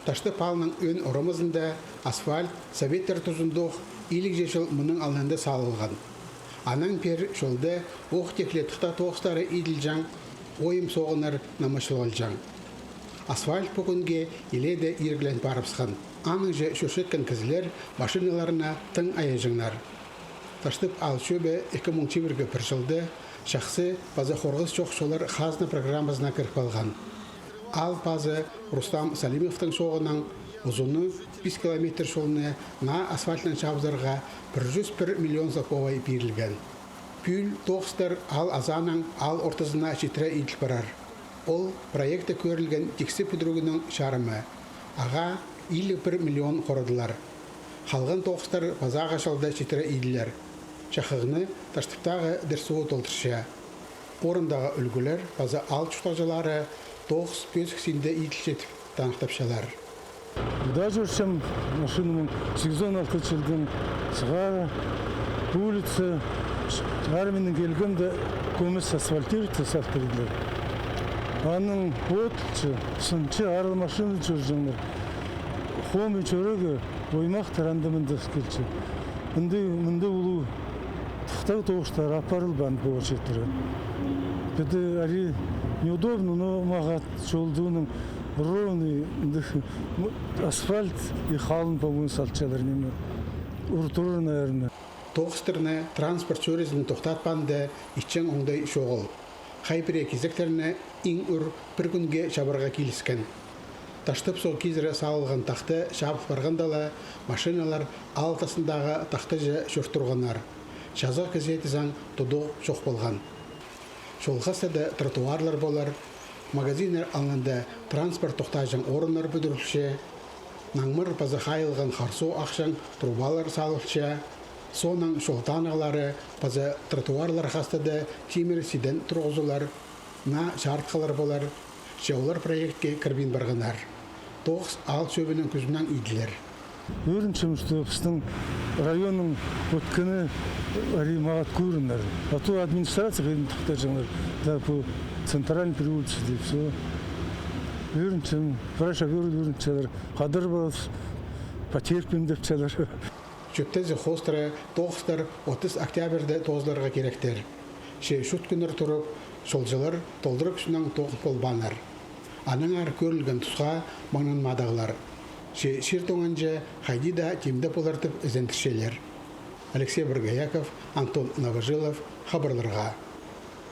Taşты palının ön oramızında asfalt Советтер тұзындық илік жешіл мұның алынында салылған. Анан пер жолда оқ текле тұқта тоғыстары иділжан, ойым соғынар намашылғалжан. Асфальт бүгінге иледе ирглен барыпсқан. Аның же шөшеткен кізілер машиналарына тың аяжыңнар. Таштып ал шөбе 2001 бір жылды шақсы базы қорғыз жоқшолар қазны программасына кіріп алған. Ал базы Рустам Салимовтың соғынан ұзыны 5 километр жолына на асфальтын шабызарға 101 миллион заповай берілген. Пүл тоғыстар ал азанан ал ортызына жетірі иділ барар. Ол проекті көрілген тексі пүдірігінің шарымы. Аға 51 миллион қорыдылар. Қалған тоғыстар базаға шалда жетірі иділер. Шақығыны таштыптағы дәрсуы толтыршы. Орындағы үлгілер база ал чұқтағжылары тоғыз пөзіксінде иділ жетіп танықтапшалар. Куда жүрсем машинамын 86 жылдың шығары улица армияның келгенде көміс асфальтируется сақтырдылар. Аның отчы, сынчы арлы машина жүржіңдер. Хоми чөрегі оймақ тарандымында келші. Мұнды ұлу тұқтау тоғыштар апарылбан болашеттірі. Беді әри неудобно, но мағат жолдуының ровный асфальт и халын по-моему салчалар неме уртуры, наверное. Тоғыстырны транспорт чөрезін тоқтатпанды ичен оңдай шоғыл. Хайпіре кезектеріне иң үр бір күнге шабырға келіскен. Таштып сол кезірі салылған тақты шабып барғандала машиналар алтасындағы тақты жа шөрттұрғанар. Жаза кезеті заң тұду шоқ болған. Шолғасыда тротуарлар болар, магазинер алынды транспорт тоқтайжан орынлар бүдірілші, наңмыр пазы қайылған қарсу ақшан трубалар салылшы, сонан шолтан ағлары пазы тротуарлар қастады темір сиден тұрғызылар, на шартқалар болар, жаулар проектке кірбен барғанар. Тоғыз ал сөбінің күзінен үйділер. Өріншімізді біздің районның өткені әри мағат көрінер. Ату администрация қайын тұқтар жаңар, да по центральный переулице деп все. Өріншім, праша өріншелер, қадыр болады, потерпім деп челер. Жүптезі хостыры тоғыстар 30 октябрьді тоғызларға керектер. Ше шут күнір тұрып, шолжылар толдырып шынан тоғыз болбанар. Аның ар көрілген тұсқа маңын мадағылар. Ше шер тоңанжа хайдида темді болартып ізентіршелер. Алексей Бургаяков, Антон Новожилов, хабарларға.